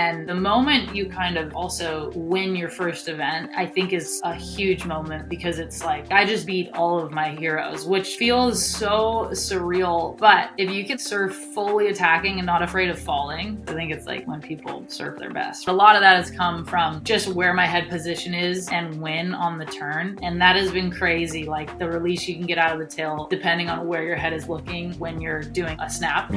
And the moment you kind of also win your first event, I think is a huge moment, because it's like, I just beat all of my heroes, which feels so surreal. But if you can surf fully attacking and not afraid of falling, I think it's like when people surf their best. A lot of that has come from just where my head position is and when on the turn. And that has been crazy. Like the release you can get out of the tail, depending on where your head is looking when you're doing a snap.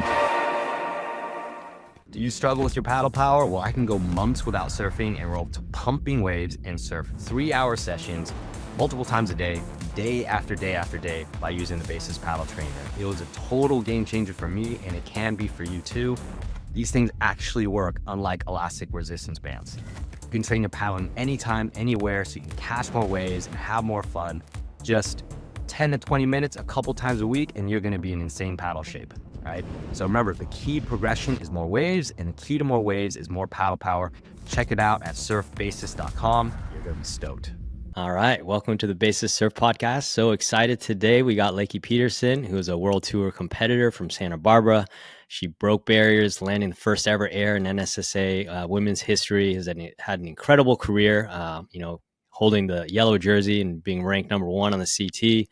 Do you struggle with your paddle power? Well, I can go months without surfing and roll to pumping waves and surf 3-hour sessions multiple times a day after day after day by using the Basis Paddle Trainer. It was a total game changer for me, and it can be for you too. These things actually work, unlike elastic resistance bands. You can train your paddling anytime, anywhere, so you can catch more waves and have more fun. Just 10 to 20 minutes a couple times a week, and you're gonna be in insane paddle shape. Right? So remember, the key progression is more waves, and the key to more waves is more paddle power. Check it out at surfbasis.com. You're going to be stoked. All right. Welcome to the Basis Surf Podcast. So excited today. We got Lakey Peterson, who is a World Tour competitor from Santa Barbara. She broke barriers, landing the first ever air in NSSA women's history. Has had an incredible career, holding the yellow jersey and being ranked number 1 on the CT.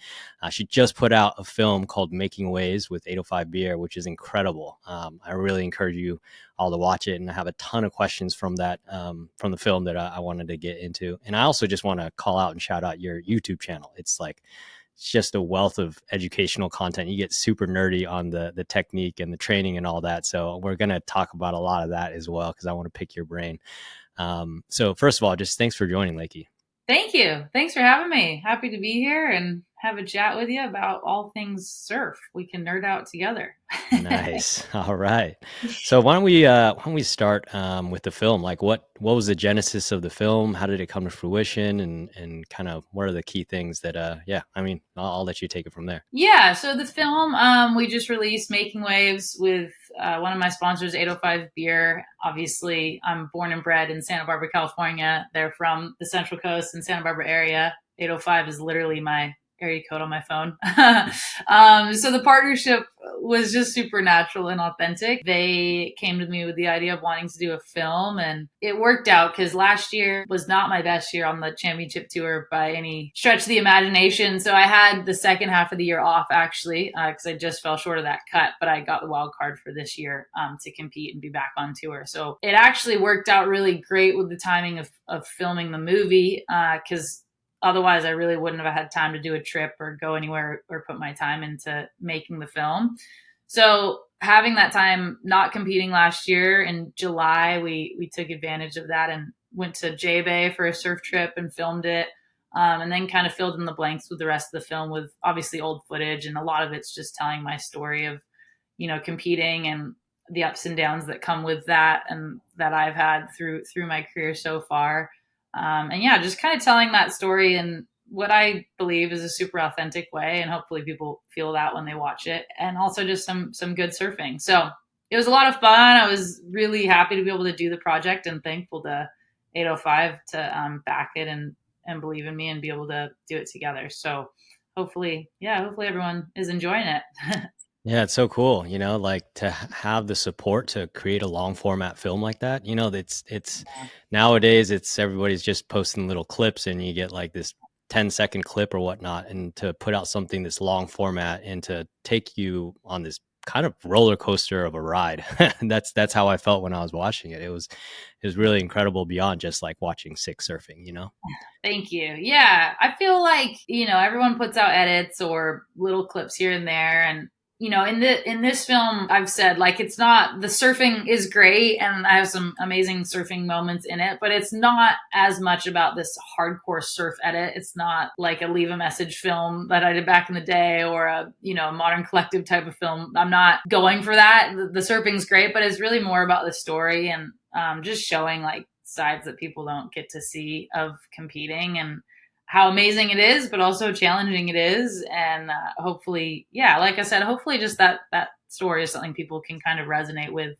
She just put out a film called Making Waves with 805 Beer, which is incredible. I really encourage you all to watch it. And I have a ton of questions from that, from the film that I wanted to get into. And I also just want to call out and shout out your YouTube channel. It's just a wealth of educational content. You get super nerdy on the technique and the training and all that. So we're going to talk about a lot of that as well, because I want to pick your brain. So first of all, just thanks for joining, Lakey. Thank you. Thanks for having me. Happy to be here and have a chat with you about all things surf. We can nerd out together. Nice. All right. So why don't we start with the film? Like what was the genesis of the film? How did it come to fruition? And kind of what are the key things that I'll let you take it from there. Yeah. So the film we just released, Making Waves, with one of my sponsors, 805 Beer. Obviously, I'm born and bred in Santa Barbara, California. They're from the Central Coast and Santa Barbara area. 805 is literally my area code on my phone. So the partnership was just super natural and authentic. They came to me with the idea of wanting to do a film, and it worked out because last year was not my best year on the championship tour by any stretch of the imagination. So I had the second half of the year off, actually, because I just fell short of that cut, but I got the wild card for this year to compete and be back on tour. So it actually worked out really great with the timing of filming the movie, because otherwise, I really wouldn't have had time to do a trip or go anywhere or put my time into making the film. So having that time, not competing last year in July, we took advantage of that and went to J-Bay for a surf trip and filmed it. And then kind of filled in the blanks with the rest of the film with obviously old footage. And a lot of it's just telling my story of, competing and the ups and downs that come with that and that I've had through my career so far. Just kind of telling that story in what I believe is a super authentic way. And hopefully people feel that when they watch it. And also just some good surfing. So it was a lot of fun. I was really happy to be able to do the project and thankful to 805 to back it and believe in me and be able to do it together. So hopefully everyone is enjoying it. Yeah, it's so cool, to have the support to create a long format film like that. It's nowadays everybody's just posting little clips and you get like this 10-second clip or whatnot. And to put out something that's long format and to take you on this kind of roller coaster of a ride. That's how I felt when I was watching it. It was really incredible beyond just like watching sick surfing, Thank you. Yeah. I feel like, everyone puts out edits or little clips here and there. And in this film, I've said, like, it's not, the surfing is great and I have some amazing surfing moments in it, but it's not as much about this hardcore surf edit. It's not like a leave a message film that I did back in the day or a, modern collective type of film. I'm not going for that. The surfing's great, but it's really more about the story and just showing like sides that people don't get to see of competing and how amazing it is, but also challenging it is. And hopefully, like I said, hopefully just that story is something people can kind of resonate with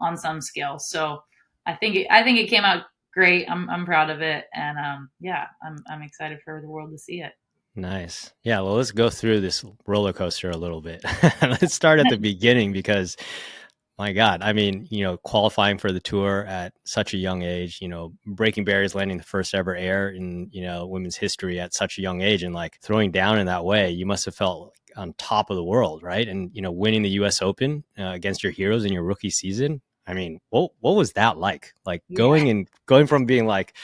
on some scale. So I think it came out great. I'm proud of it. And I'm excited for the world to see it. Nice. Yeah. Well, let's go through this roller coaster a little bit. Let's start at the beginning because My God. I mean, qualifying for the tour at such a young age, breaking barriers, landing the first ever air in, women's history at such a young age, and like throwing down in that way, you must have felt on top of the world, right? And, winning the US Open against your heroes in your rookie season. I mean, what was that like? Like Yeah. going from being like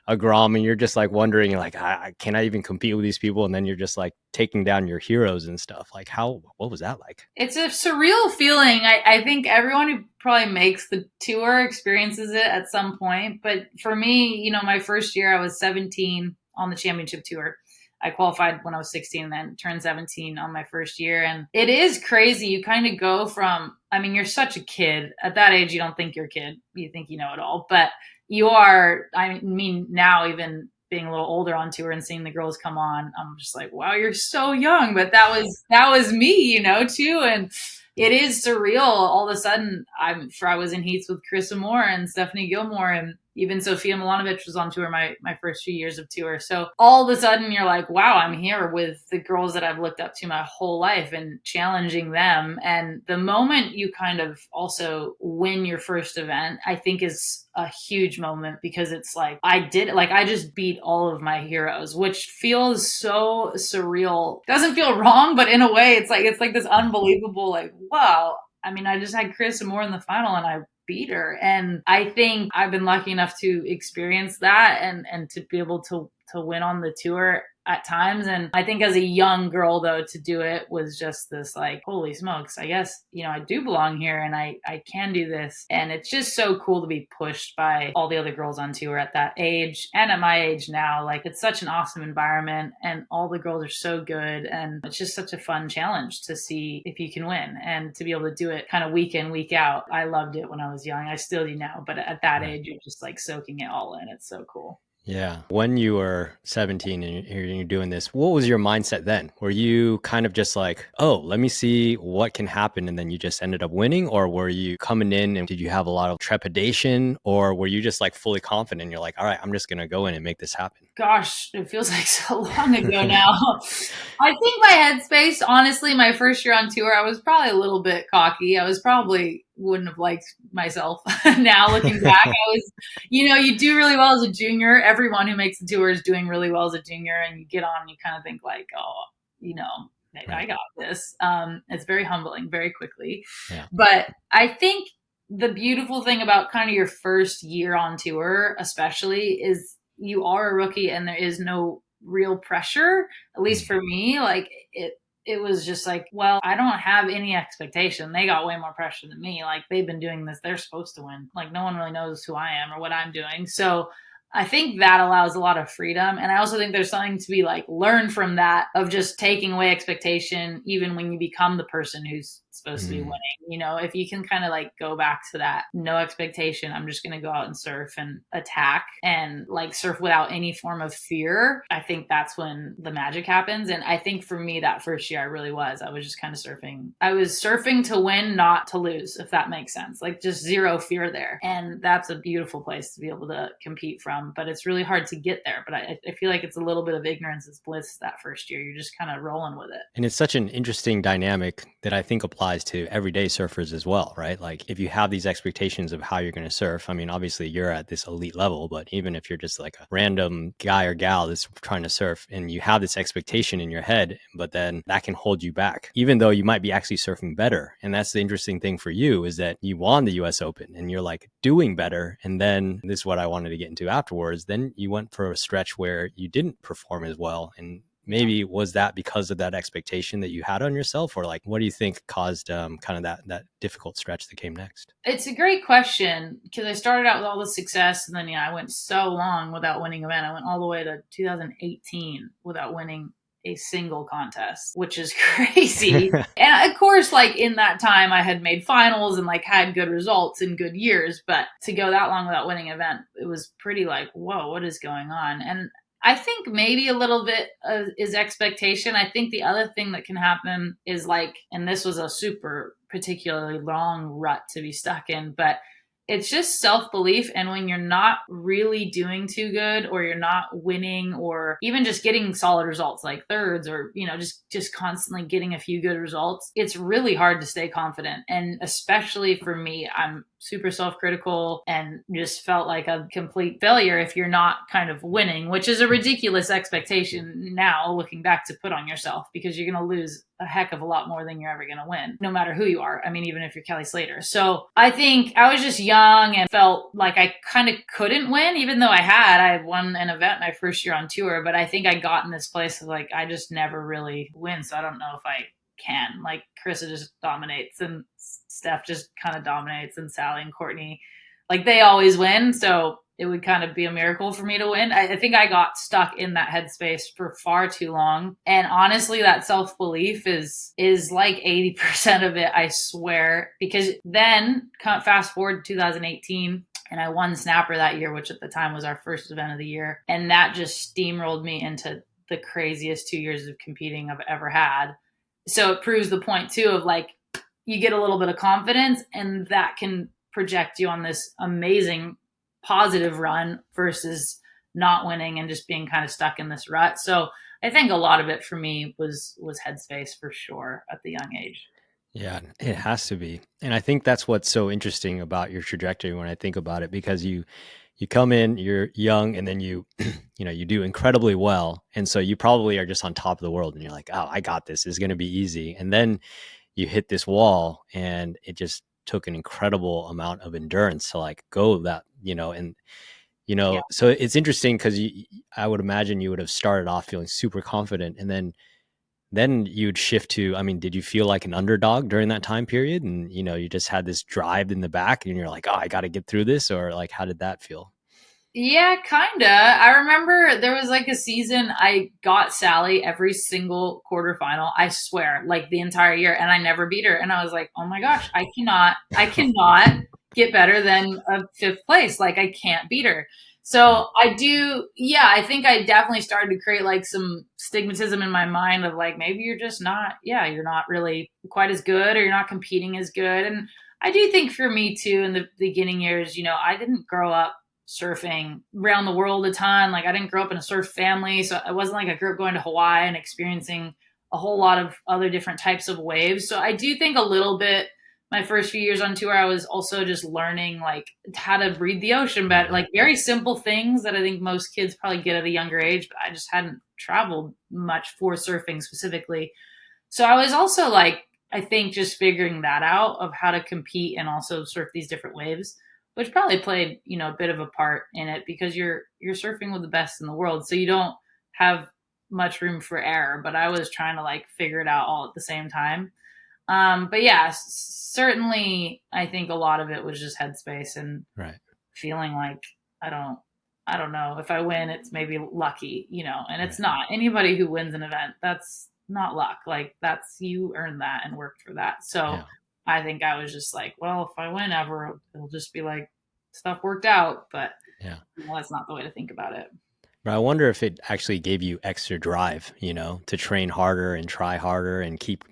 a Grom and you're just like wondering, you're like, can I even compete with these people? And then you're just like taking down your heroes and stuff. Like what was that like? It's a surreal feeling. I think everyone who probably makes the tour experiences it at some point. But for me, my first year I was 17 on the championship tour. I qualified when I was 16 and then turned 17 on my first year. And it is crazy. You kind of go from, you're such a kid. At that age, you don't think you're a kid. You think you know it all. But you are, now even being a little older on tour and seeing the girls come on, I'm just like, wow, you're so young. But that was me, too. And it is surreal. All of a sudden, I was in heats with Chris Moore and Stephanie Gilmore, and even Sofia Milanovic was on tour my first few years of tour. So all of a sudden you're like, wow, I'm here with the girls that I've looked up to my whole life and challenging them. And the moment you kind of also win your first event, I think is a huge moment, because it's like, I just beat all of my heroes, which feels so surreal. Doesn't feel wrong, but in a way it's like this unbelievable, like, wow. I just had Chris Moore in the final and I beat her. And I think I've been lucky enough to experience that and to be able to win on the tour at times. And I think as a young girl, though, to do it was just this like, holy smokes, I guess, I do belong here and I can do this. And it's just so cool to be pushed by all the other girls on tour at that age and at my age now. Like, it's such an awesome environment and all the girls are so good. And it's just such a fun challenge to see if you can win and to be able to do it kind of week in, week out. I loved it when I was young. I still do now, but at that age, you're just like soaking it all in. It's so cool. Yeah. When you were 17 and you're doing this, what was your mindset then? Were you kind of just like, oh, let me see what can happen, and then you just ended up winning? Or were you coming in and did you have a lot of trepidation, or were you just like fully confident? You're like, all right, I'm just going to go in and make this happen. Gosh, it feels like so long ago now. I think my headspace, honestly, my first year on tour, I was probably a little bit cocky. Wouldn't have liked myself now looking back. You do really well as a junior. Everyone who makes the tour is doing really well as a junior, and you get on and you kind of think like, oh, maybe I got this. It's very humbling very quickly. Yeah. But I think the beautiful thing about kind of your first year on tour, especially, is you are a rookie and there is no real pressure, at least for me. Like it was just like, well, I don't have any expectation. They got way more pressure than me. Like, they've been doing this. They're supposed to win. Like, no one really knows who I am or what I'm doing. So I think that allows a lot of freedom. And I also think there's something to be like learned from that, of just taking away expectation, even when you become the person who's supposed to be winning. If you can kind of like go back to that, no expectation, I'm just going to go out and surf and attack and like surf without any form of fear. I think that's when the magic happens. And I think for me, that first year, I was just kind of surfing. I was surfing to win, not to lose, if that makes sense. Like, just zero fear there. And that's a beautiful place to be able to compete from. But it's really hard to get there. But I feel like it's a little bit of ignorance is bliss that first year. You're just kind of rolling with it. And it's such an interesting dynamic that I think applies to everyday surfers as well, right? Like, if you have these expectations of how you're going to surf, obviously you're at this elite level, but even if you're just like a random guy or gal that's trying to surf and you have this expectation in your head, but then that can hold you back, even though you might be actually surfing better. And that's the interesting thing for you, is that you won the US Open and you're like doing better. And then this is what I wanted to get into afterwards. Then you went for a stretch where you didn't perform as well. And maybe was that because of that expectation that you had on yourself, or like, what do you think caused kind of that difficult stretch that came next? It's a great question, because I started out with all the success and then I went so long without winning an event. I went all the way to 2018 without winning a single contest, which is crazy. And of course, like, in that time I had made finals and like had good results in good years, but to go that long without winning an event, it was pretty like, whoa, what is going on? And I think maybe a little bit is expectation. I think the other thing that can happen is like, and this was a super particularly long rut to be stuck in, but it's just self-belief. And when you're not really doing too good, or you're not winning, or even just getting solid results like thirds, or just constantly getting a few good results, it's really hard to stay confident. And especially for me, I'm super self-critical and just felt like a complete failure if you're not kind of winning, which is a ridiculous expectation now looking back to put on yourself, because you're going to lose a heck of a lot more than you're ever going to win, no matter who you are. I mean, even if you're Kelly Slater. So I think I was just young and felt like I kind of couldn't win, even though I won an event my first year on tour. But I think I got in this place of like, I just never really win. So I don't know if I can. Like, Carissa just dominates, and Steph just kind of dominates, and Sally and Courtney, like, they always win. So it would kind of be a miracle for me to win. I think I got stuck in that headspace for far too long. And honestly, that self-belief is like 80% of it, I swear. Because then fast forward to 2018, and I won Snapper that year, which at the time was our first event of the year. And that just steamrolled me into the craziest 2 years of competing I've ever had. So it proves the point too of like, you get a little bit of confidence, and that can project you on this amazing positive run versus not winning and just being kind of stuck in this rut. So I think a lot of it for me was headspace for sure at the young age. Yeah, it has to be. And I think that's what's so interesting about your trajectory when I think about it, because you come in, you're young, and then you you do incredibly well. And so you probably are just on top of the world, and you're like, oh, I got this. It's going to be easy. And then you hit this wall, and it just took an incredible amount of endurance to like go that, and Yeah. so it's interesting because I would imagine you would have started off feeling super confident, and then you'd shift to, I mean, did you feel like an underdog during that time period? And, you just had this drive in the back, and you're like, oh, I got to get through this, or like, how did that feel? Yeah, kinda. I remember there was like a season I got Sally every single quarterfinal, I swear, like the entire year, and I never beat her. And I was like, oh my gosh, I cannot get better than a fifth place. Like, I can't beat her. So I think I definitely started to create like some stigmatism in my mind of like, maybe you're just not, you're not really quite as good, or you're not competing as good. And I do think for me too, in the beginning years, I didn't grow up surfing around the world a ton. Like, I didn't grow up in a surf family. So it wasn't like I grew up going to Hawaii and experiencing a whole lot of other different types of waves. So I do think a little bit my first few years on tour, I was also just learning like how to read the ocean better, like very simple things that I think most kids probably get at a younger age, but I just hadn't traveled much for surfing specifically. So I was also like, I think just figuring that out of how to compete and also surf these different waves, which probably played, a bit of a part in it, because you're surfing with the best in the world. So you don't have much room for error, but I was trying to like figure it out all at the same time. But yeah, certainly I think a lot of it was just headspace and feeling like, I don't know if I win, it's maybe lucky, and it's not. Anybody who wins an event, that's not luck. Like, that's, you earned that and worked for that. So I think I was just like, well, if I win ever, it'll just be like stuff worked out. But that's not the way to think about it. But I wonder if it actually gave you extra drive, to train harder and try harder and keep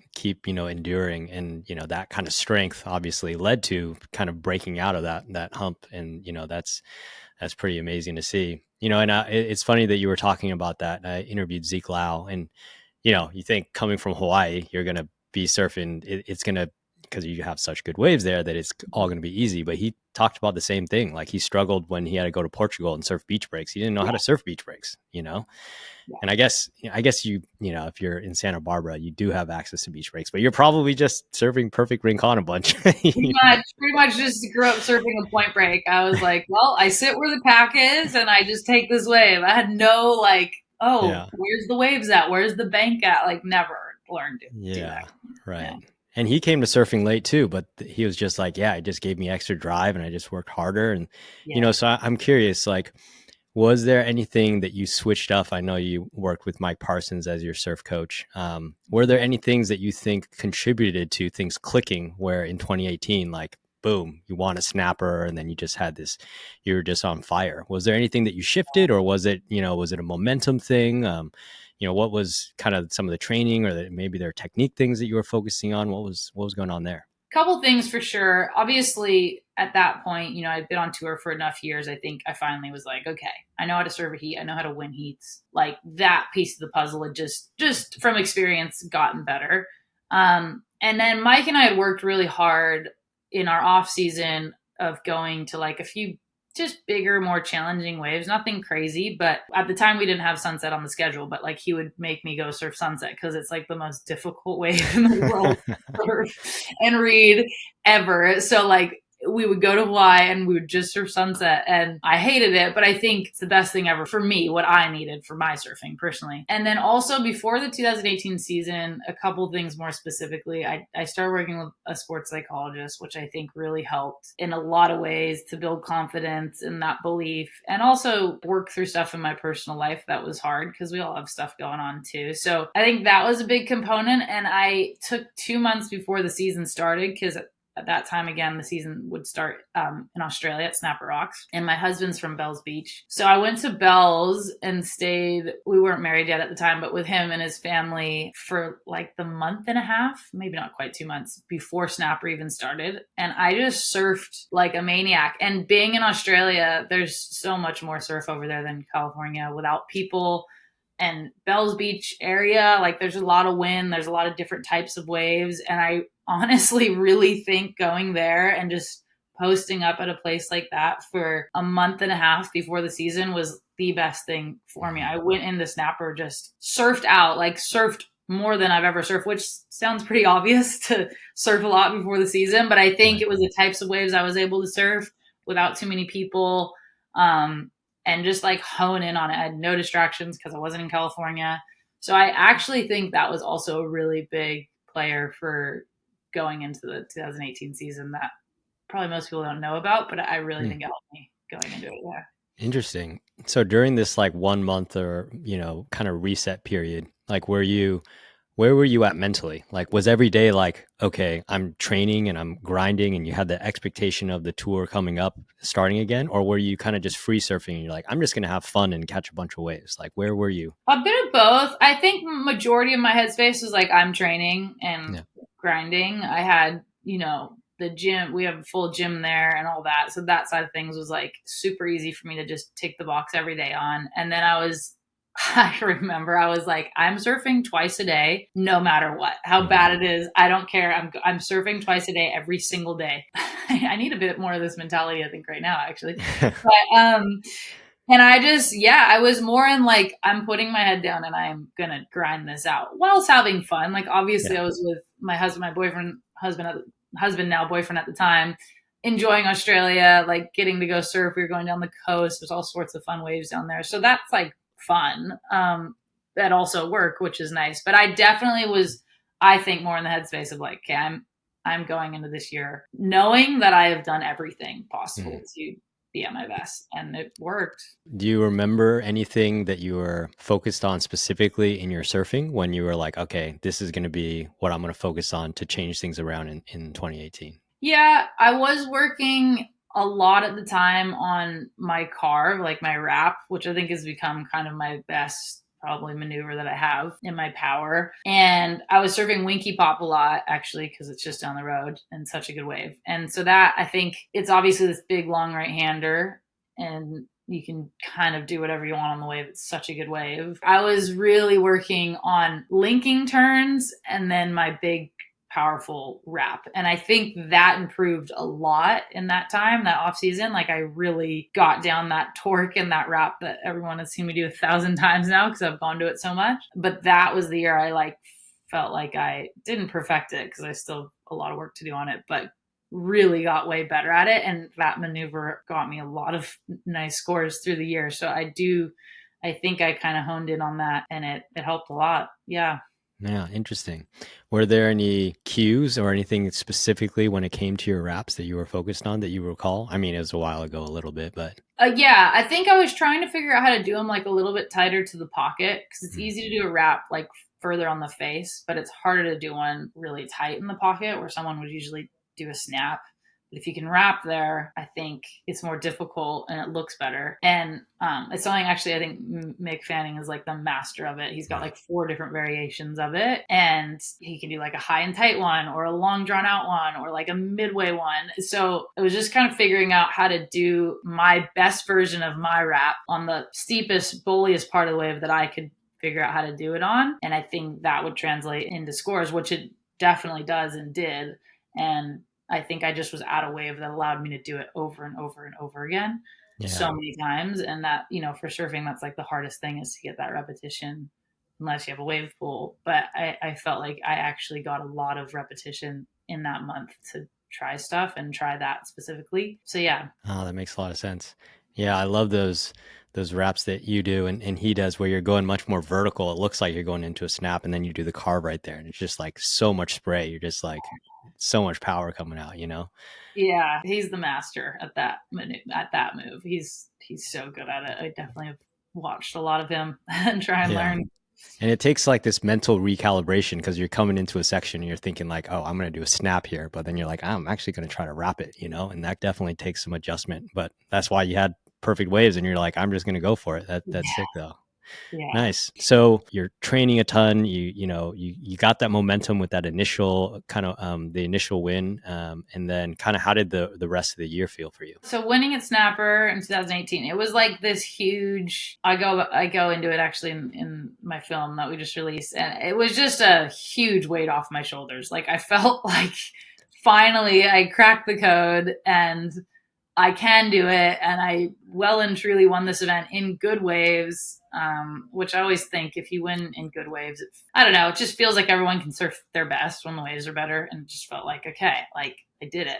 enduring. And, that kind of strength obviously led to kind of breaking out of that hump. And, that's pretty amazing to see, and it's funny that you were talking about that. I interviewed Zeke Lau, and, you think coming from Hawaii, you're going to be surfing. It's going to, because you have such good waves there, that it's all going to be easy. But he talked about the same thing. Like, he struggled when he had to go to Portugal and surf beach breaks. He didn't know how to surf beach breaks, And I guess you, if you're in Santa Barbara, you do have access to beach breaks, but you're probably just surfing perfect rincon a bunch. Pretty much just grew up surfing a point break. I was like, well, I sit where the pack is and I just take this wave. I had no like, where's the waves at? Where's the bank at? Like, never learned to do that. Right. Yeah. And he came to surfing late too, but he was just like, it just gave me extra drive, and I just worked harder. And, so I'm curious, like, was there anything that you switched up? I know you worked with Mike Parsons as your surf coach. Were there any things that you think contributed to things clicking, where in 2018, like, boom, you won a Snapper, and then you just had this, you were just on fire? Was there anything that you shifted, or was it a momentum thing? What was kind of some of the training, or maybe their technique things that you were focusing on? What was going on there? Couple things for sure. Obviously, at that point, I'd been on tour for enough years. I think I finally was like, okay, I know how to serve a heat. I know how to win heats. Like that piece of the puzzle had just from experience gotten better. And then Mike and I had worked really hard in our off season of going to like a few just bigger, more challenging waves. Nothing crazy, but at the time we didn't have Sunset on the schedule. But like he would make me go surf Sunset because it's like the most difficult wave in the world to surf and read ever. So like we would go to Hawaii and we would just surf Sunset, and I hated it, but I think it's the best thing ever for me, what I needed for my surfing personally. And then also before the 2018 season, a couple things more specifically, I started working with a sports psychologist, which I think really helped in a lot of ways to build confidence in that belief, and also work through stuff in my personal life that was hard because we all have stuff going on too. So I think that was a big component. And I took 2 months before the season started because at that time, again, the season would start in Australia at Snapper Rocks. And my husband's from Bells Beach. So I went to Bells and stayed, we weren't married yet at the time, but with him and his family for like the month and a half, maybe not quite 2 months before Snapper even started. And I just surfed like a maniac. And being in Australia, there's so much more surf over there than California without people. And Bells Beach area, like there's a lot of wind, there's a lot of different types of waves. And I honestly really think going there and just posting up at a place like that for a month and a half before the season was the best thing for me. I went into Snapper, just surfed out, like surfed more than I've ever surfed, which sounds pretty obvious to surf a lot before the season. But I think it was the types of waves I was able to surf without too many people. And just like hone in on it. I had no distractions because I wasn't in California. So I actually think that was also a really big player for going into the 2018 season that probably most people don't know about, but I really think it helped me going into it. Yeah. Interesting. So during this like 1 month or, kind of reset period, like where were you at mentally? Like, was every day like, okay, I'm training and I'm grinding and you had the expectation of the tour coming up, starting again? Or were you kind of just free surfing and you're like, I'm just going to have fun and catch a bunch of waves? Like, where were you? A bit of both. I think majority of my headspace was like, I'm training and grinding. I had, the gym, we have a full gym there and all that. So that side of things was like super easy for me to just tick the box every day on. And then I remember I was like, I'm surfing twice a day, no matter what, how bad it is. I don't care. I'm surfing twice a day, every single day. I need a bit more of this mentality, I think, right now, actually. But, and I was more in like, I'm putting my head down and I'm going to grind this out whilst having fun. Like, obviously I was with my husband, husband, now boyfriend at the time, enjoying Australia, like getting to go surf. We were going down the coast. There's all sorts of fun waves down there. So that's like fun. That also work, which is nice. But I definitely was, I think, more in the headspace of like, okay, I'm going into this year knowing that I have done everything possible to be at my best, and it worked. Do you remember anything that you were focused on specifically in your surfing when you were like, okay, this is going to be what I'm going to focus on to change things around in 2018? Yeah, I was working a lot at the time on my carve, like my wrap, which I think has become kind of my best probably maneuver that I have in my power. And I was surfing Winky Pop a lot, actually, because it's just down the road and such a good wave. And so that, I think, it's obviously this big long right hander, and you can kind of do whatever you want on the wave. It's such a good wave. I was really working on linking turns and then my big powerful wrap. And I think that improved a lot in that time, that off season. Like I really got down that torque and that wrap that everyone has seen me do 1,000 times now because I've gone to it so much. But that was the year I like felt like I didn't perfect it because I still have a lot of work to do on it, but really got way better at it. And that maneuver got me a lot of nice scores through the year. So I think I kind of honed in on that, and it helped a lot. Yeah. Yeah, interesting. Were there any cues or anything specifically when it came to your wraps that you were focused on that you recall? I mean, it was a while ago, a little bit, but. Yeah, I think I was trying to figure out how to do them like a little bit tighter to the pocket, because it's easy to do a wrap like further on the face, but it's harder to do one really tight in the pocket where someone would usually do a snap. If you can wrap there, I think it's more difficult and it looks better. And it's something actually I think Mick Fanning is like the master of it. He's got like 4 different variations of it, and he can do like a high and tight one, or a long drawn out one, or like a midway one. So it was just kind of figuring out how to do my best version of my wrap on the steepest, bowliest part of the wave that I could figure out how to do it on. And I think that would translate into scores, which it definitely does and did. And I think I just was at a wave that allowed me to do it over and over and over again so many times. And that, for surfing, that's like the hardest thing, is to get that repetition unless you have a wave pool. But I felt like I actually got a lot of repetition in that month to try stuff and try that specifically. So yeah. Oh, that makes a lot of sense. Yeah, I love those wraps that you do and he does, where you're going much more vertical. It looks like you're going into a snap, and then you do the carve right there, and it's just like so much spray. You're just like so much power coming out, Yeah, he's the master at that move. He's so good at it. I definitely have watched a lot of him and try and learn. And it takes like this mental recalibration, because you're coming into a section and you're thinking like, oh, I'm going to do a snap here. But then you're like, I'm actually going to try to wrap it, and that definitely takes some adjustment. But that's why you had perfect waves, and you're like, I'm just going to go for it. That's sick though. Yeah. Nice. So you're training a ton. You got that momentum with that initial kind of the initial win, and then kind of how did the rest of the year feel for you? So winning at Snapper in 2018, it was like this huge. I go into it actually in my film that we just released, and it was just a huge weight off my shoulders. Like I felt like finally I cracked the code and I can do it, and I well and truly won this event in good waves, which I always think if you win in good waves, I don't know, it just feels like everyone can surf their best when the waves are better, and it just felt like, okay, like I did it.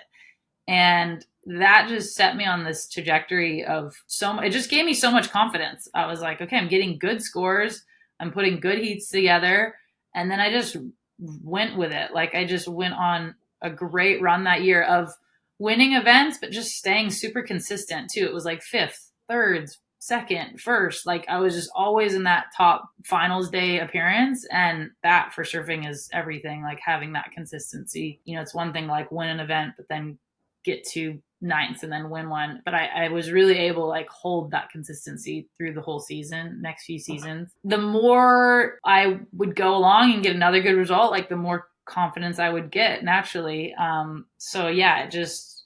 And that just set me on this trajectory of it just gave me so much confidence. I was like, okay, I'm getting good scores, I'm putting good heats together, and then I just went with it. Like I just went on a great run that year of winning events, but just staying super consistent too. It was like 5th, 3rd, 2nd, 1st. Like I was just always in that top finals day appearance. And that for surfing is everything. Like having that consistency. It's one thing like win an event, but then get to 9th and then win one. But I was really able to like hold that consistency through the whole season, next few seasons. The more I would go along and get another good result, like the more confidence I would get naturally. So yeah,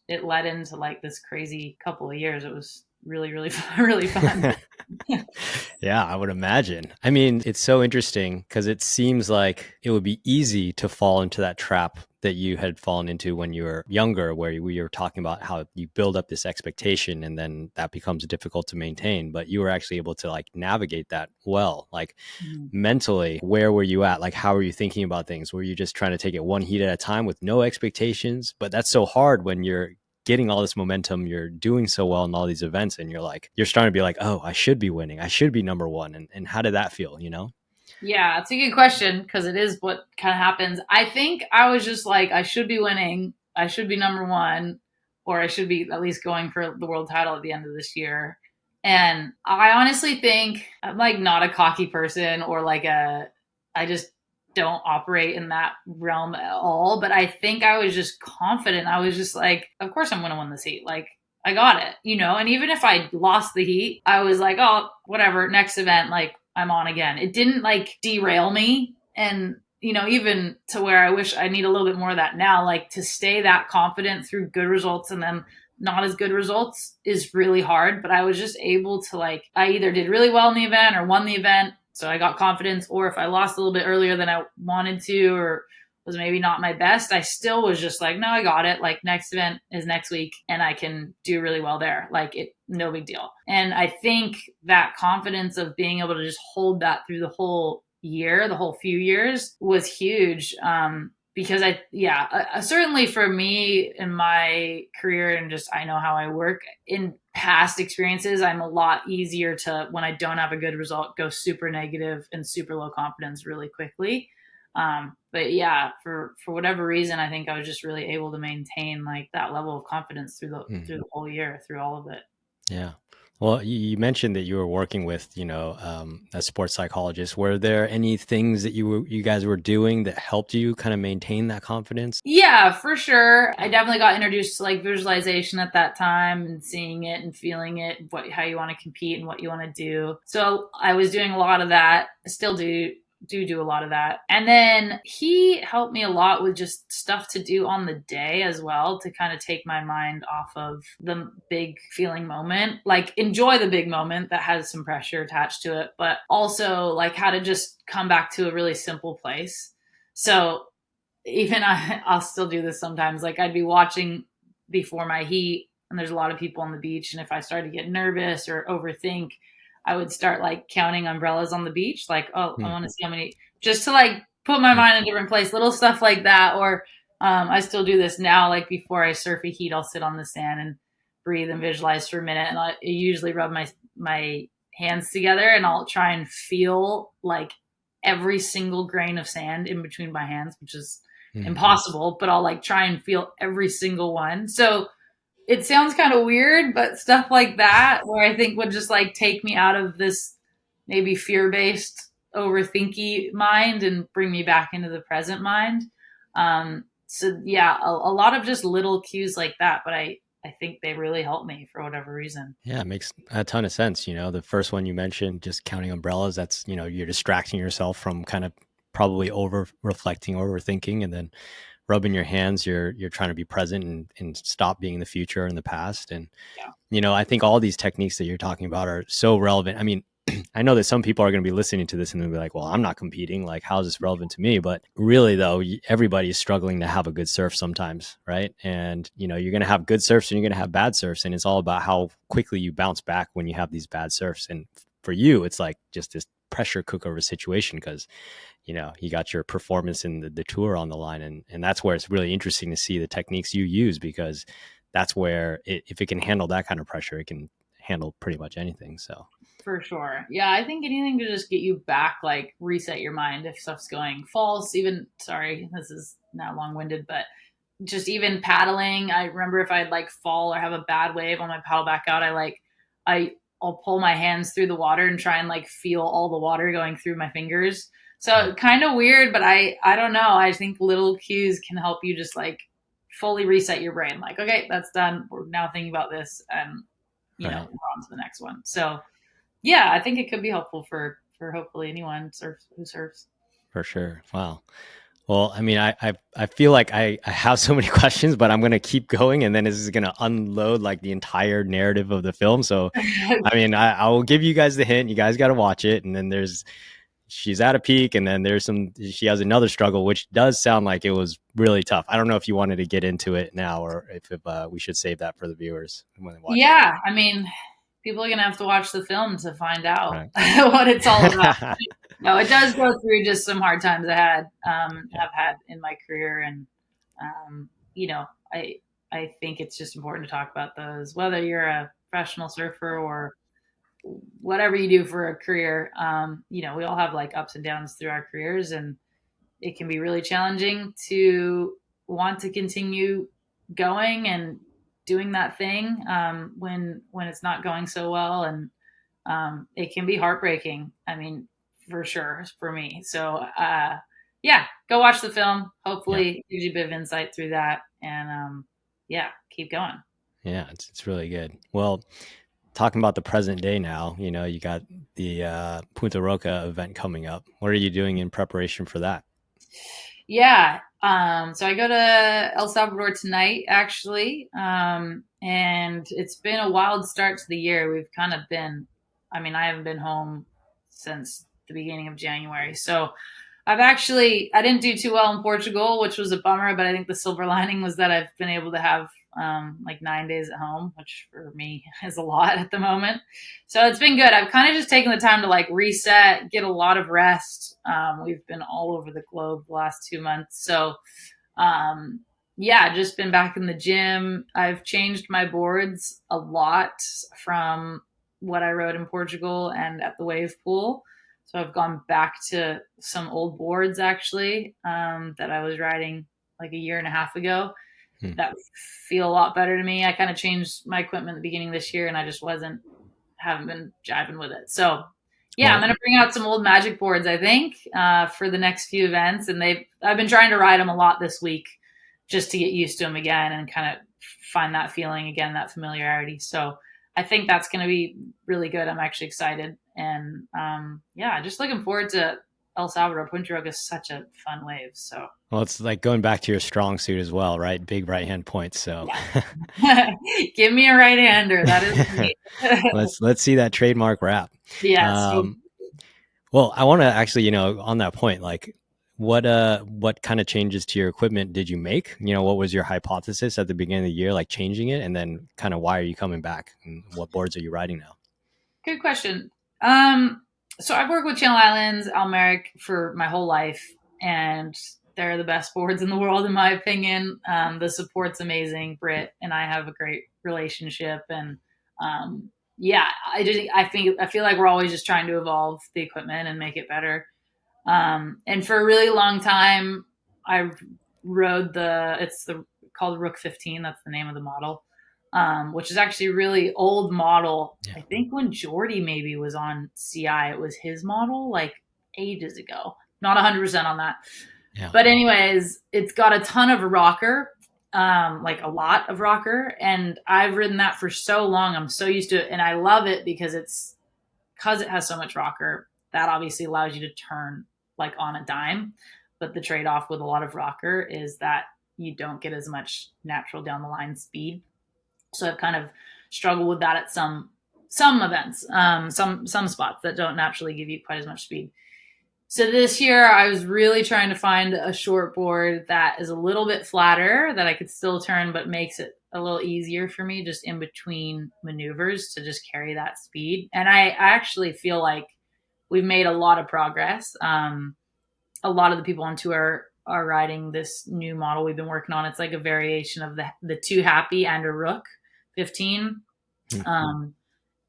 it led into like this crazy couple of years. It was really, really, really fun. Yeah, I would imagine. I mean, it's so interesting because it seems like it would be easy to fall into that trap that you had fallen into when you were younger, where we were talking about how you build up this expectation and then that becomes difficult to maintain. But you were actually able to like navigate that well. Like mentally, where were you at? Like, how were you thinking about things? Were you just trying to take it one heat at a time with no expectations? But that's so hard when you're getting all this momentum, you're doing so well in all these events, and you're starting to be like, oh, I should be winning, I should be number one. And how did that feel, Yeah, it's a good question, because it is what kind of happens. I think I was just like, I should be winning, I should be number one, or I should be at least going for the world title at the end of this year. And I honestly think I'm like not a cocky person, or like I just don't operate in that realm at all. But I think I was just confident. I was just like, of course I'm going to win this heat. Like I got it, And even if I lost the heat, I was like, oh, whatever, next event, like I'm on again. It didn't like derail me. And, even to where I wish I need a little bit more of that now, like to stay that confident through good results and then not as good results is really hard. But I was just able to like, I either did really well in the event or won the event, so I got confidence, or if I lost a little bit earlier than I wanted to, or was maybe not my best, I still was just like, no, I got it. Like next event is next week and I can do really well there. Like no big deal. And I think that confidence of being able to just hold that through the whole year, the whole few years, was huge. Because certainly for me in my career, and just I know how I work in past experiences, I'm a lot easier to, when I don't have a good result, go super negative and super low confidence really quickly. But yeah, for whatever reason, I think I was just really able to maintain like that level of confidence through the whole year, through all of it. Yeah. Well, you mentioned that you were working with, a sports psychologist. Were there any things that you guys were doing that helped you kind of maintain that confidence? Yeah, for sure. I definitely got introduced to like visualization at that time and seeing it and feeling it, how you want to compete and what you want to do. So I was doing a lot of that. I still do a lot of that. And then he helped me a lot with just stuff to do on the day as well to kind of take my mind off of the big feeling moment. Like enjoy the big moment that has some pressure attached to it, but also like how to just come back to a really simple place. So even I'll still do this sometimes. Like I'd be watching before my heat, and there's a lot of people on the beach. And if I started to get nervous or overthink, I would start like counting umbrellas on the beach. Like, oh, I Hmm. want to see how many, just to like put my mind in a different place, little stuff like that. Or I still do this now. Like before I surf a heat, I'll sit on the sand and breathe and visualize for a minute. And I usually rub my hands together, and I'll try and feel like every single grain of sand in between my hands, which is Hmm. impossible, but I'll like try and feel every single one. So it sounds kind of weird, but stuff like that, where I think would just like take me out of this maybe fear based overthinky mind and bring me back into the present mind. So yeah, a lot of just little cues like that, but I think they really help me for whatever reason. Yeah, it makes a ton of sense. The first one you mentioned, just counting umbrellas, that's, you're distracting yourself from kind of probably over reflecting, overthinking, and then rubbing your hands, you're trying to be present and stop being in the future and the past. And Yeah, I think all these techniques that you're talking about are so relevant. I mean, I know that some people are going to be listening to this and they'll be like, well, I'm not competing. Like, how is this relevant to me? But really, though, everybody is struggling to have a good surf sometimes, right? And, you're going to have good surfs and you're going to have bad surfs. And it's all about how quickly you bounce back when you have these bad surfs. And for you, it's like just this pressure cooker of a situation because, you got your performance in the tour on the line. And that's where it's really interesting to see the techniques you use because that's where if it can handle that kind of pressure, it can handle pretty much anything. So for sure. Yeah, I think anything to just get you back, like reset your mind if stuff's going false. Even, sorry, this is now long winded, but just even paddling. I remember if I'd like fall or have a bad wave on my paddle back out, I'll pull my hands through the water and try and like feel all the water going through my fingers. So kind of weird, but I don't know. I think little cues can help you just like fully reset your brain. Like, okay, that's done. We're now thinking about this, and we're right. on to the next one. So yeah, I think it could be helpful for hopefully anyone who surfs. For sure. Wow. Well, I mean, I feel like I have so many questions, but I'm going to keep going and then this is going to unload like the entire narrative of the film. So, I mean, I will give you guys the hint. You guys got to watch it. And then she's at a peak and then she has another struggle, which does sound like it was really tough. I don't know if you wanted to get into it now or if we should save that for the viewers when they watch it. Yeah, I mean, people are gonna have to watch the film to find out Right. what it's all about. No, it does go through just some hard times Yeah. have had in my career, and um, you know, I think it's just important to talk about those, whether you're a professional surfer or whatever you do for a career. We all have like ups and downs through our careers, and it can be really challenging to want to continue going and doing that thing when it's not going so well, and it can be heartbreaking. I mean, for sure for me. So yeah, go watch the film. Yeah. Hopefully, it gives you a bit of insight through that, and yeah, keep going. Yeah. It's really good. Well, talking about the present day now, you got the Punta Roca event coming up. What are you doing in preparation for that? Yeah. So I go to El Salvador tonight, actually. And it's been a wild start to the year. I haven't been home since the beginning of January. So I didn't do too well in Portugal, which was a bummer, but I think the silver lining was that I've been able to have like 9 days at home, which for me is a lot at the moment. So it's been good. I've kind of just taken the time to like reset, get a lot of rest. We've been all over the globe the last 2 months. So yeah, just been back in the gym. I've changed my boards a lot from what I rode in Portugal and at the wave pool. So I've gone back to some old boards actually that I was riding like a year and a half ago Hmm. that feel a lot better to me. I kind of changed my equipment at the beginning of this year, and I just wasn't haven't been jiving with it. So yeah, I'm Well, going to bring out some old Magic boards, I think, for the next few events. And I've been trying to ride them a lot this week just to get used to them again and kind of find that feeling again, that familiarity. So I think that's going to be really good. I'm actually excited. And yeah, just looking forward to El Salvador. Punta Roca is such a fun wave. So well, it's like going back to your strong suit as well, right? Big right hand points. So yeah. Give me a right hander. That is me. let's see that trademark wrap. Yes. Um, well, I want to actually, on that point, like what kind of changes to your equipment did you make? What was your hypothesis at the beginning of the year, like changing it, and then kind of why are you coming back, and what boards are you riding now? Good question. So I've worked with Channel Islands, Almeric for my whole life, and they're the best boards in the world, in my opinion. The support's amazing. Britt and I have a great relationship, and yeah, I feel like we're always just trying to evolve the equipment and make it better. And for a really long time, I rode called Rook 15. That's the name of the model, which is actually a really old model. Yeah. I think when Jordy maybe was on CI, it was his model like ages ago. Not 100% on that. Yeah. But anyways, it's got a ton of rocker, like a lot of rocker. And I've ridden that for so long. I'm so used to it. And I love it because it has so much rocker. That obviously allows you to turn like on a dime. But the trade-off with a lot of rocker is that you don't get as much natural down the line speed. So I've kind of struggled with that at some events, some spots that don't naturally give you quite as much speed. So this year I was really trying to find a short board that is a little bit flatter that I could still turn, but makes it a little easier for me just in between maneuvers to just carry that speed. And I actually feel like we've made a lot of progress. A lot of the people on tour are riding this new model we've been working on. It's like a variation of the Too Happy and a Rook 15.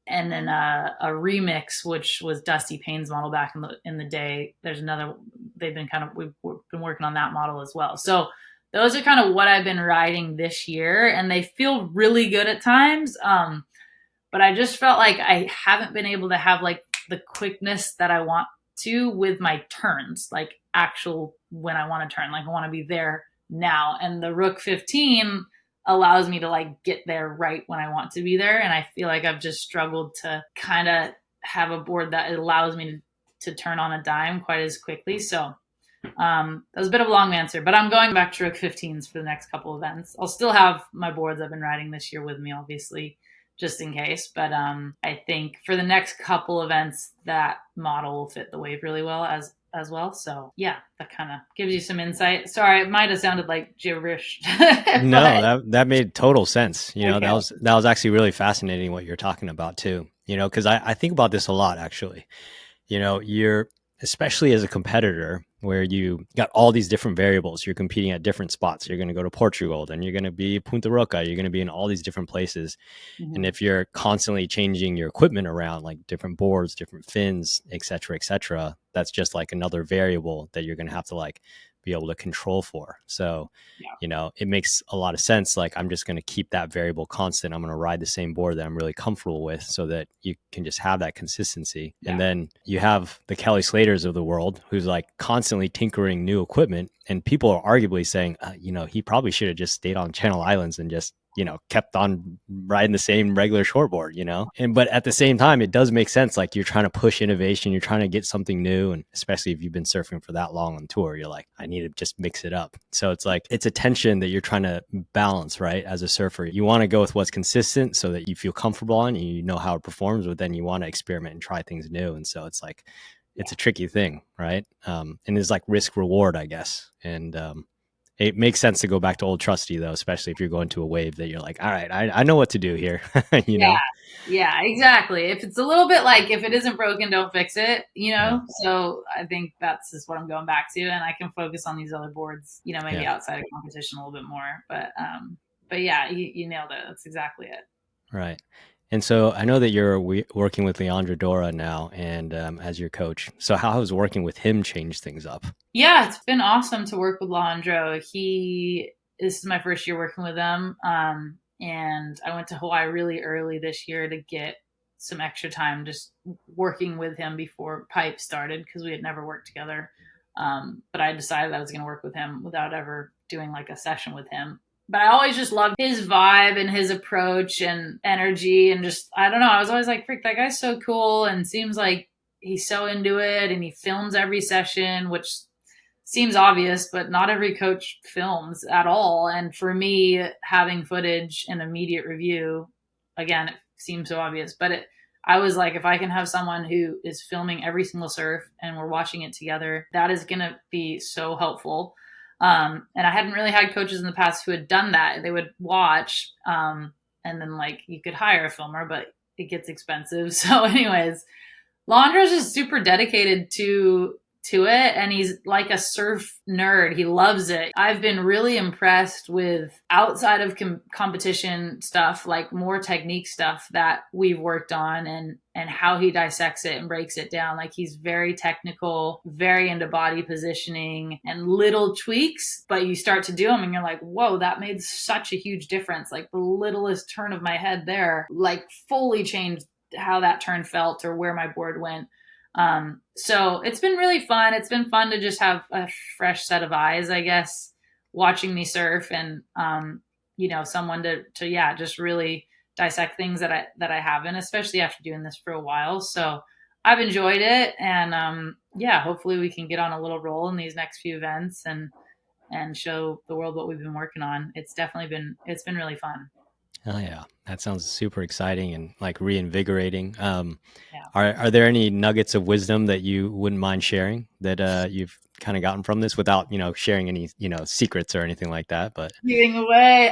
And then a remix, which was Dusty Payne's model back in the day. There's another. We've been working on that model as well. So those are kind of what I've been riding this year, and they feel really good at times. But I just felt like I haven't been able to have like the quickness that I want to with my turns, like actual when I want to turn, like I want to be there now. And the Rook 15 allows me to like get there right when I want to be there. And I feel like I've just struggled to kind of have a board that allows me to turn on a dime quite as quickly. So that was a bit of a long answer, but I'm going back to Rook 15s for the next couple events. I'll still have my boards I've been riding this year with me, obviously, just in case. But I think for the next couple events, that model will fit the wave really well as well. So yeah, that kind of gives you some insight. Sorry, it might have sounded like gibberish. No, that made total sense. Okay. That was actually really fascinating what you're talking about too. Because I think about this a lot actually. You're, especially as a competitor where you got all these different variables, you're competing at different spots. You're going to go to Portugal, then you're going to be Punta Roca, you're going to be in all these different places. Mm-hmm. And if you're constantly changing your equipment around, like different boards, different fins, et cetera, that's just like another variable that you're going to have to like be able to control for. So, it makes a lot of sense. Like, I'm just going to keep that variable constant. I'm going to ride the same board that I'm really comfortable with so that you can just have that consistency. Yeah. And then you have the Kelly Slaters of the world who's like constantly tinkering new equipment. And people are arguably saying, he probably should have just stayed on Channel Islands and just, kept on riding the same regular shortboard, but at the same time, it does make sense. Like, you're trying to push innovation, you're trying to get something new. And especially if you've been surfing for that long on tour, you're like, I need to just mix it up. So it's like, it's a tension that you're trying to balance, right? As a surfer, you want to go with what's consistent so that you feel comfortable on and you know how it performs, but then you want to experiment and try things new. And so it's like, it's a tricky thing, right? And it's like risk reward, I guess. And, it makes sense to go back to old trusty though, especially if you're going to a wave that you're like, all right, I know what to do here. you know? Yeah, exactly. If it's a little bit like, if it isn't broken, don't fix it, Yeah. So I think that's just what I'm going back to. And I can focus on these other boards, maybe outside of competition a little bit more, but yeah, you nailed it. That's exactly it. Right. And so I know that you're working with Leandro Dora now and as your coach. So how has working with him changed things up? Yeah, it's been awesome to work with Leandro. This is my first year working with him. And I went to Hawaii really early this year to get some extra time just working with him before pipe started because we had never worked together. But I decided I was going to work with him without ever doing like a session with him. But I always just loved his vibe and his approach and energy. And just, I don't know, I was always like, freak, that guy's so cool. And seems like he's so into it. And he films every session, which seems obvious, but not every coach films at all. And for me, having footage and immediate review, again, it seems so obvious, but I was like, if I can have someone who is filming every single surf and we're watching it together, that is going to be so helpful. And I hadn't really had coaches in the past who had done that. They would watch, and then like you could hire a filmer, but it gets expensive. So anyways, Londra's just super dedicated to it, and he's like a surf nerd. He loves it. I've been really impressed with outside of competition stuff, like more technique stuff that we've worked on, and how he dissects it and breaks it down. Like he's very technical, very into body positioning and little tweaks, but you start to do them and you're like, whoa, that made such a huge difference. Like the littlest turn of my head there, like fully changed how that turn felt or where my board went. So it's been really fun. It's been fun to just have a fresh set of eyes, I guess, watching me surf, and, someone to yeah, just really dissect things that I haven't, especially after doing this for a while. So I've enjoyed it. And, hopefully we can get on a little roll in these next few events and show the world what we've been working on. It's been really fun. Oh yeah, that sounds super exciting and like reinvigorating. Are there any nuggets of wisdom that you wouldn't mind sharing that you've kind of gotten from this without sharing any secrets or anything like that? But giving away,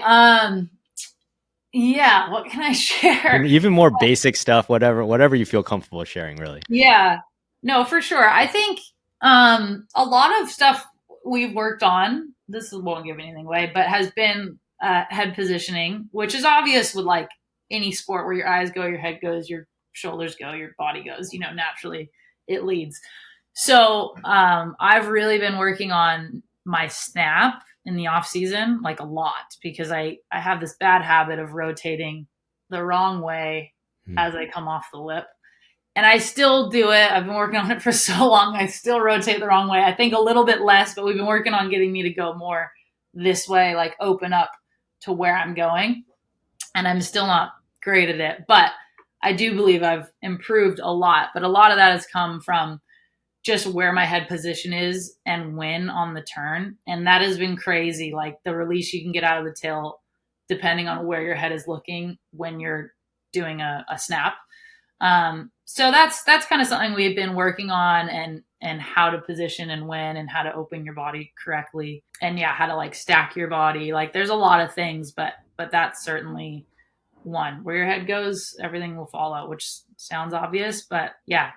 what can I share? And even more basic stuff, whatever you feel comfortable sharing, really. Yeah, no, for sure. I think a lot of stuff we've worked on. This won't give anything away, but has been head positioning, which is obvious with like any sport where your eyes go, your head goes, your shoulders go, your body goes, naturally it leads. So I've really been working on my snap in the off season, like a lot, because I have this bad habit of rotating the wrong way as I come off the lip. And I still do it. I've been working on it for so long. I still rotate the wrong way. I think a little bit less, but we've been working on getting me to go more this way, like open up to where I'm going. And I'm still not great at it, but I do believe I've improved a lot. But a lot of that has come from just where my head position is and when on the turn. And that has been crazy. Like the release you can get out of the tail, depending on where your head is looking when you're doing a snap. So that's kind of something we've been working on, and how to position and when, and how to open your body correctly, and how to like stack your body. Like there's a lot of things, but that's certainly one. Where your head goes, everything will follow, which sounds obvious, but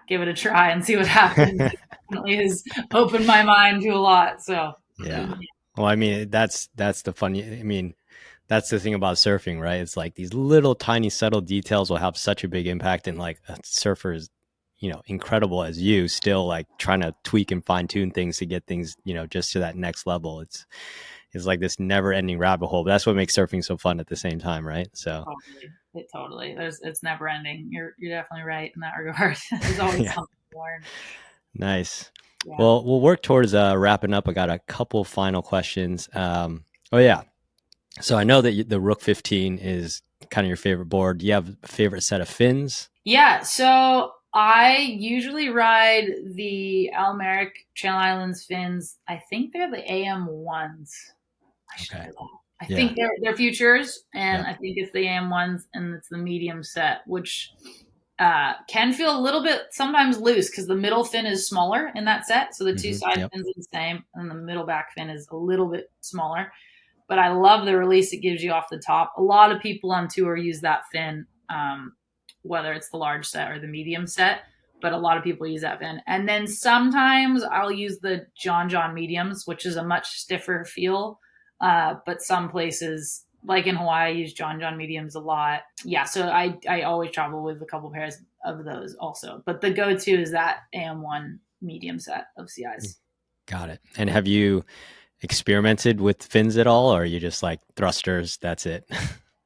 give it a try and see what happens. It definitely has opened my mind to a lot. So well, I mean, that's the funny, I mean, that's the thing about surfing, right? It's like these little tiny subtle details will have such a big impact. And like a surfer is, incredible as you, still like trying to tweak and fine tune things to get things, just to that next level. It's like this never ending rabbit hole, but that's what makes surfing so fun at the same time, right? So totally. It's never ending. You're definitely right in that regard. There's always something to learn. Nice. Yeah. Well, we'll work towards wrapping up. I got a couple final questions. So I know that the Rook 15 is kind of your favorite board. Do you have a favorite set of fins? Yeah. So I usually ride the Almeric Channel Islands fins. I think they're the AM1s. I think they're futures, and I think it's the AM1s, and it's the medium set, which can feel a little bit sometimes loose because the middle fin is smaller in that set. So the two side fins are the same, and the middle back fin is a little bit smaller. But I love the release it gives you off the top. A lot of people on tour use that fin, whether it's the large set or the medium set, but a lot of people use that fin. And then sometimes I'll use the John mediums, which is a much stiffer feel. But some places, like in Hawaii, I use John mediums a lot. Yeah, so I always travel with a couple pairs of those also. But the go-to is that AM1 medium set of CIs. Got it. And have you experimented with fins at all, or are you just like thrusters, that's it?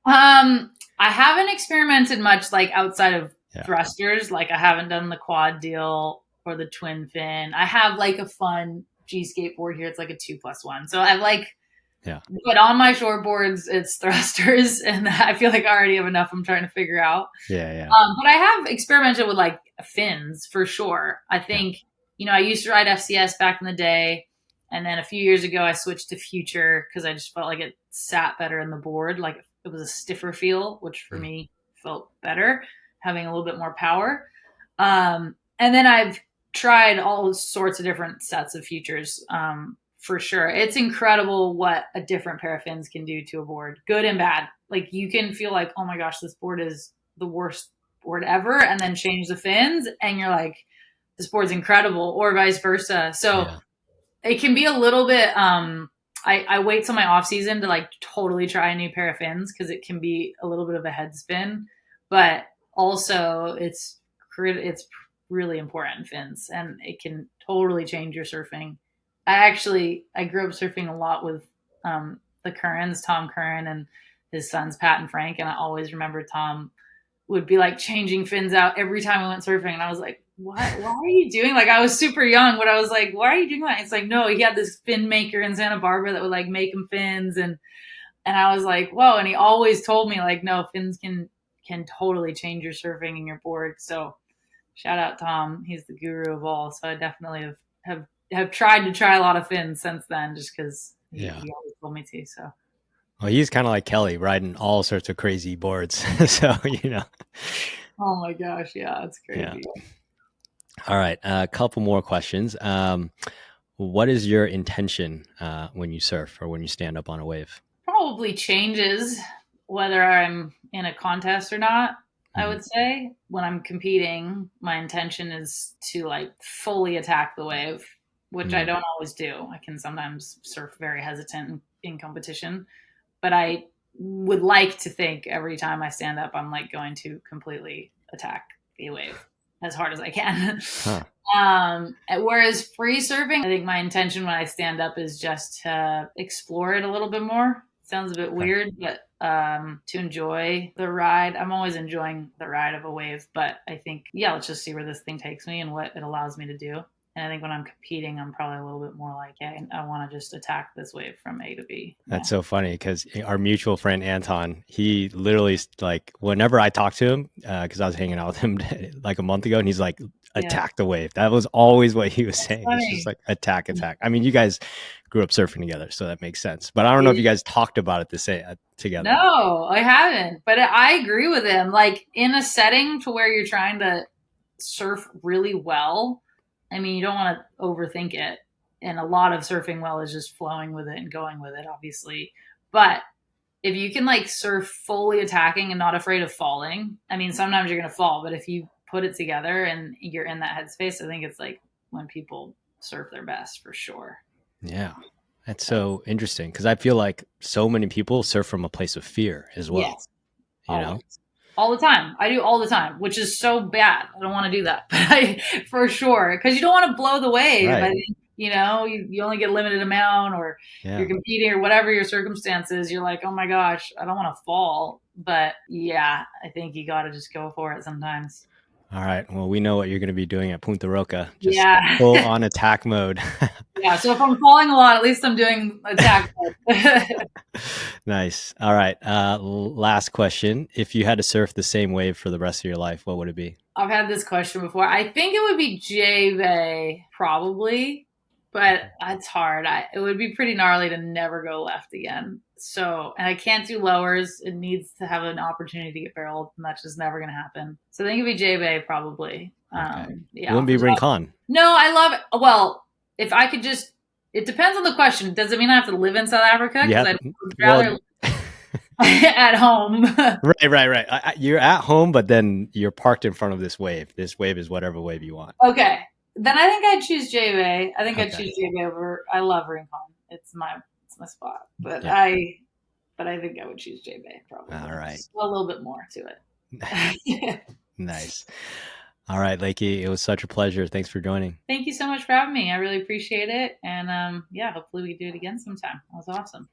I haven't experimented much like outside of thrusters. Like I haven't done the quad deal or the twin fin. I have like a fun G skateboard here. It's like a 2+1. So I've like, but on my short boards, it's thrusters, and I feel like I already have enough I'm trying to figure out. But I have experimented with like fins for sure. I think, I used to ride FCS back in the day. And then a few years ago, I switched to Future because I just felt like it sat better in the board. Like it was a stiffer feel, which for me felt better, having a little bit more power. And then I've tried all sorts of different sets of Futures. For sure. It's incredible what a different pair of fins can do to a board, good and bad. Like you can feel like, oh my gosh, this board is the worst board ever. And then change the fins and you're like, this board's incredible, or vice versa. So it can be a little bit, I wait till my off season to like totally try a new pair of fins because it can be a little bit of a head spin, but also it's really important, fins, and it can totally change your surfing. I grew up surfing a lot with the Currens, Tom Curran and his sons, Pat and Frank. And I always remember Tom would be like changing fins out every time we went surfing. And I was like, what? Why are you doing? Like I was super young, but I was like, why are you doing that? It's like, no, he had this fin maker in Santa Barbara that would like make him fins. And I was like, whoa. And he always told me like, no, fins can totally change your surfing and your board. So shout out Tom. He's the guru of all. So I definitely have tried to try a lot of fins since then, just because he always told me to. So, well, he's kind of like Kelly, riding all sorts of crazy boards. So Oh my gosh, yeah, it's crazy. Yeah. All right, a couple more questions. What is your intention when you surf or when you stand up on a wave? Probably changes whether I'm in a contest or not. I would say when I'm competing, my intention is to like fully attack the wave, which I don't always do. I can sometimes surf very hesitant in competition, but I would like to think every time I stand up, I'm like going to completely attack the wave as hard as I can. Whereas free surfing, I think my intention when I stand up is just to explore it a little bit more. Sounds a bit weird, but to enjoy the ride. I'm always enjoying the ride of a wave, but I think, let's just see where this thing takes me and what it allows me to do. And I think when I'm competing, I'm probably a little bit more like, hey, I want to just attack this wave from A to B. That's so funny because our mutual friend, Anton, he literally like whenever I talk to him, because I was hanging out with him like a month ago, and he's like, attack the wave. That was always what he was saying. It's just like attack. I mean, you guys grew up surfing together, so that makes sense. But I don't know if you guys talked about it together. No, I haven't. But I agree with him. Like in a setting to where you're trying to surf really well, I mean, you don't want to overthink it. And a lot of surfing well is just flowing with it and going with it, obviously. But if you can like surf fully attacking and not afraid of falling, I mean, sometimes you're going to fall, but if you put it together and you're in that headspace, I think it's like when people surf their best for sure. Yeah. That's so interesting because I feel like so many people surf from a place of fear as well. Yes. You know? All the time. I do all the time, which is so bad. I don't want to do that, but for sure, because you don't want to blow the wave. Right. I think, you only get a limited amount, or you're competing, or whatever your circumstances. You're like, oh my gosh, I don't want to fall. But I think you got to just go for it sometimes. All right. Well, we know what you're going to be doing at Punta Roca. Just full on attack mode. So if I'm falling a lot, at least I'm doing attack mode. Nice. All right. Last question. If you had to surf the same wave for the rest of your life, what would it be? I've had this question before. I think it would be J-Bay, probably. But it's hard. It would be pretty gnarly to never go left again. So, and I can't do lowers. It needs to have an opportunity to get barreled, and that's just never going to happen. So I think it'd be J-Bay, probably. Okay. You wouldn't be Rincon? No, I love it. Well, if I could just, it depends on the question. Does it mean I have to live in South Africa? Because I'd rather at home. Right. You're at home, but then you're parked in front of this wave. This wave is whatever wave you want. Okay. Then I think I'd choose J-Bay. I think I'd choose J-Bay over. I love Rincon. It's my spot. But I think I would choose J-Bay probably. All right. Just a little bit more to it. Nice. All right, Lakey, it was such a pleasure. Thanks for joining. Thank you so much for having me. I really appreciate it. And hopefully we do it again sometime. That was awesome.